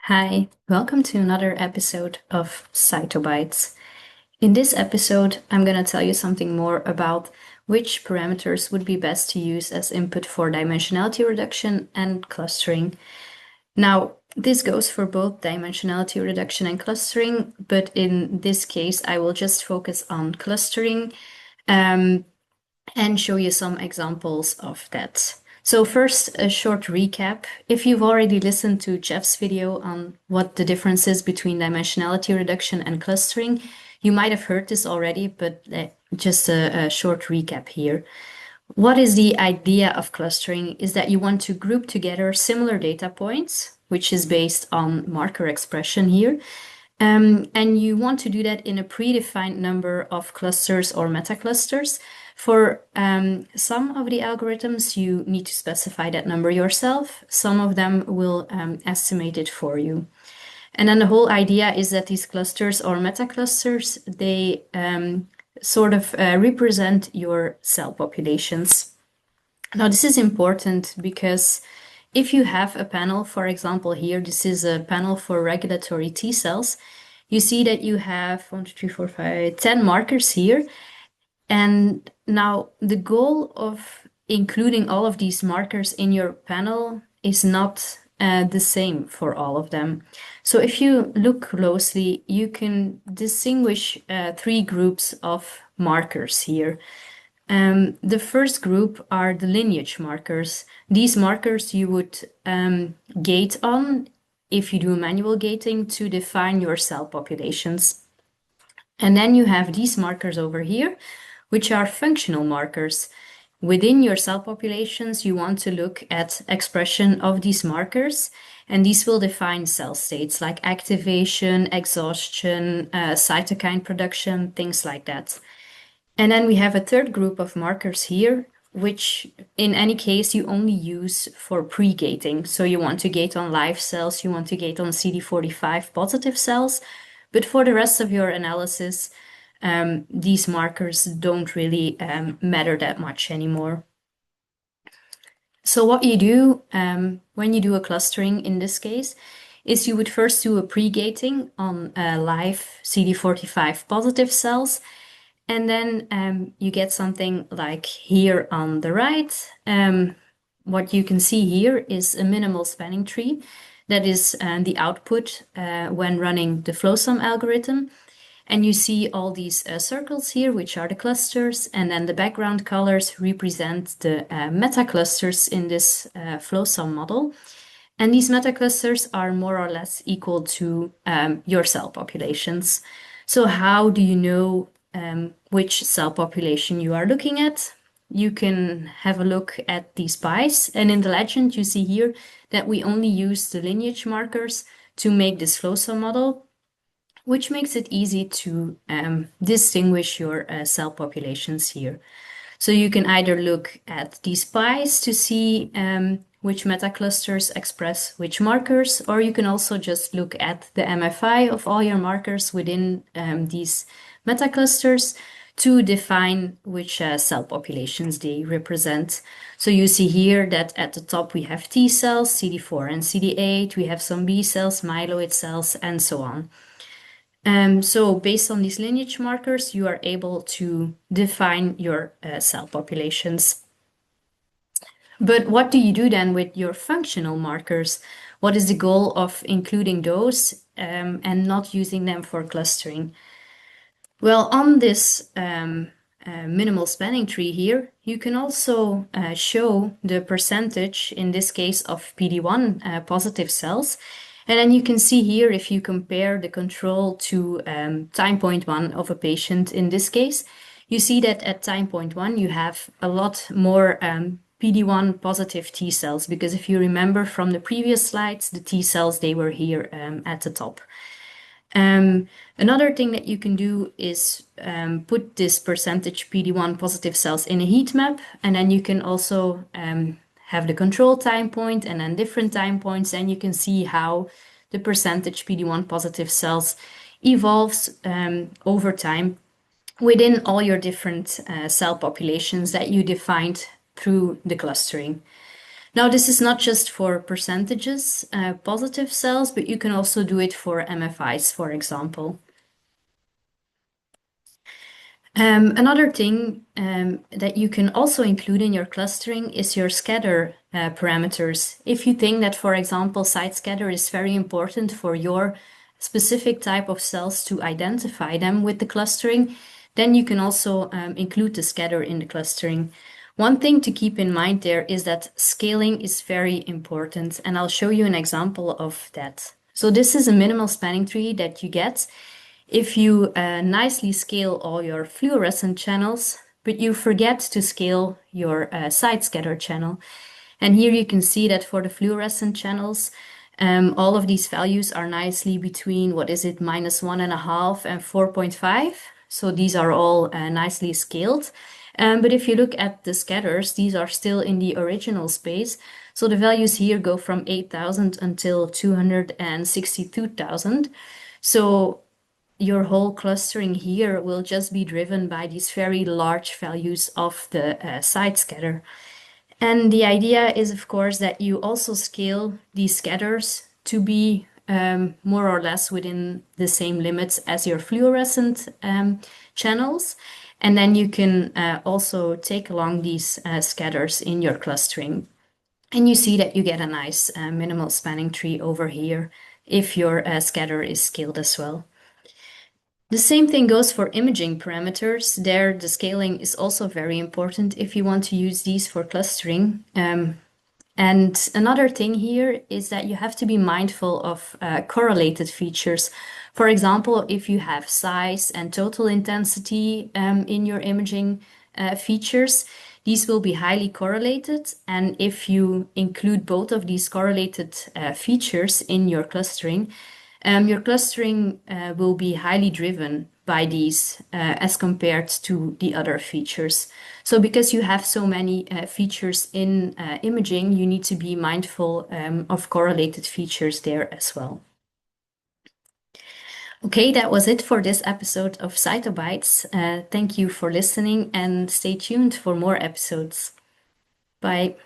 Hi, welcome to another episode of Cytobytes. In this episode, I'm going to tell you something more about which parameters would be best to use as input for dimensionality reduction and clustering. Now, this goes for both dimensionality reduction and clustering, but in this case, I will just focus on clustering and show you some examples of that. So first, a short recap. If you've already listened to Jeff's video on what the difference is between dimensionality reduction and clustering, you might have heard this already, but just a short recap here. What is the idea of clustering is that you want to group together similar data points, which is based on marker expression here. And you want to do that in a predefined number of clusters or metaclusters. For some of the algorithms, you need to specify that number yourself. Some of them will estimate it for you. And then the whole idea is that these clusters or metaclusters, they sort of represent your cell populations. Now, this is important because if you have a panel, for example, here, this is a panel for regulatory T cells, you see that you have 1, 2, 3, 4, 5, 10 markers here. And now the goal of including all of these markers in your panel is not the same for all of them. So if you look closely, you can distinguish three groups of markers here. The first group are the lineage markers. These markers you would gate on if you do manual gating to define your cell populations. And then you have these markers over here, which are functional markers. Within your cell populations, you want to look at expression of these markers, and these will define cell states like activation, exhaustion, cytokine production, things like that. And then we have a third group of markers here, which in any case you only use for pre-gating. So you want to gate on live cells, you want to gate on CD45 positive cells, but for the rest of your analysis, these markers don't really matter that much anymore. So what you do when you do a clustering in this case is you would first do a pre-gating on live CD45 positive cells, and then you get something like here on the right. What you can see here is a minimal spanning tree. That is the output when running the flow sum algorithm. And you see all these circles here, which are the clusters, and then the background colors represent the metaclusters in this flow sum model. And these metaclusters are more or less equal to your cell populations. So how do you know which cell population you are looking at? You can have a look at these pies, and in the legend you see here that we only use the lineage markers to make this flow sum model, which makes it easy to distinguish your cell populations here. So you can either look at these pies to see which metaclusters express which markers, or you can also just look at the MFI of all your markers within these metaclusters to define which cell populations they represent. So you see here that at the top we have T cells, CD4 and CD8, we have some B cells, myeloid cells, and so on. So based on these lineage markers, you are able to define your cell populations. But what do you do then with your functional markers? What is the goal of including those and not using them for clustering? Well, on this minimal spanning tree here, you can also show the percentage, in this case, of PD-1 positive cells. And then you can see here, if you compare the control to time point 1 of a patient in this case, you see that at time point 1 you have a lot more PD-1 positive T cells, because if you remember from the previous slides, the T cells, they were here at the top. Another thing that you can do is put this percentage PD-1 positive cells in a heat map, and then you can also have the control time point and then different time points, and you can see how the percentage PD-1 positive cells evolves over time within all your different cell populations that you defined through the clustering. Now, this is not just for percentages, positive cells, but you can also do it for MFIs, for example. Another thing that you can also include in your clustering is your scatter parameters. If you think that, for example, site scatter is very important for your specific type of cells to identify them with the clustering, then you can also include the scatter in the clustering. One thing to keep in mind there is that scaling is very important, and I'll show you an example of that. So this is a minimal spanning tree that you get if you nicely scale all your fluorescent channels, but you forget to scale your side scatter channel. And here you can see that for the fluorescent channels, all of these values are nicely between, what is it, -1.5 and 4.5. So these are all nicely scaled. But if you look at the scatters, these are still in the original space. So the values here go from 8,000 until 262,000. So your whole clustering here will just be driven by these very large values of the side scatter. And the idea is, of course, that you also scale these scatters to be more or less within the same limits as your fluorescent channels. And then you can also take along these scatters in your clustering. And you see that you get a nice minimal spanning tree over here if your scatter is scaled as well. The same thing goes for imaging parameters. There, the scaling is also very important if you want to use these for clustering. And another thing here is that you have to be mindful of correlated features. For example, if you have size and total intensity in your imaging features, these will be highly correlated. And if you include both of these correlated features in your clustering will be highly driven by these as compared to the other features. So because you have so many features in imaging, you need to be mindful of correlated features there as well. Okay, that was it for this episode of Cytobytes. Thank you for listening and stay tuned for more episodes. Bye.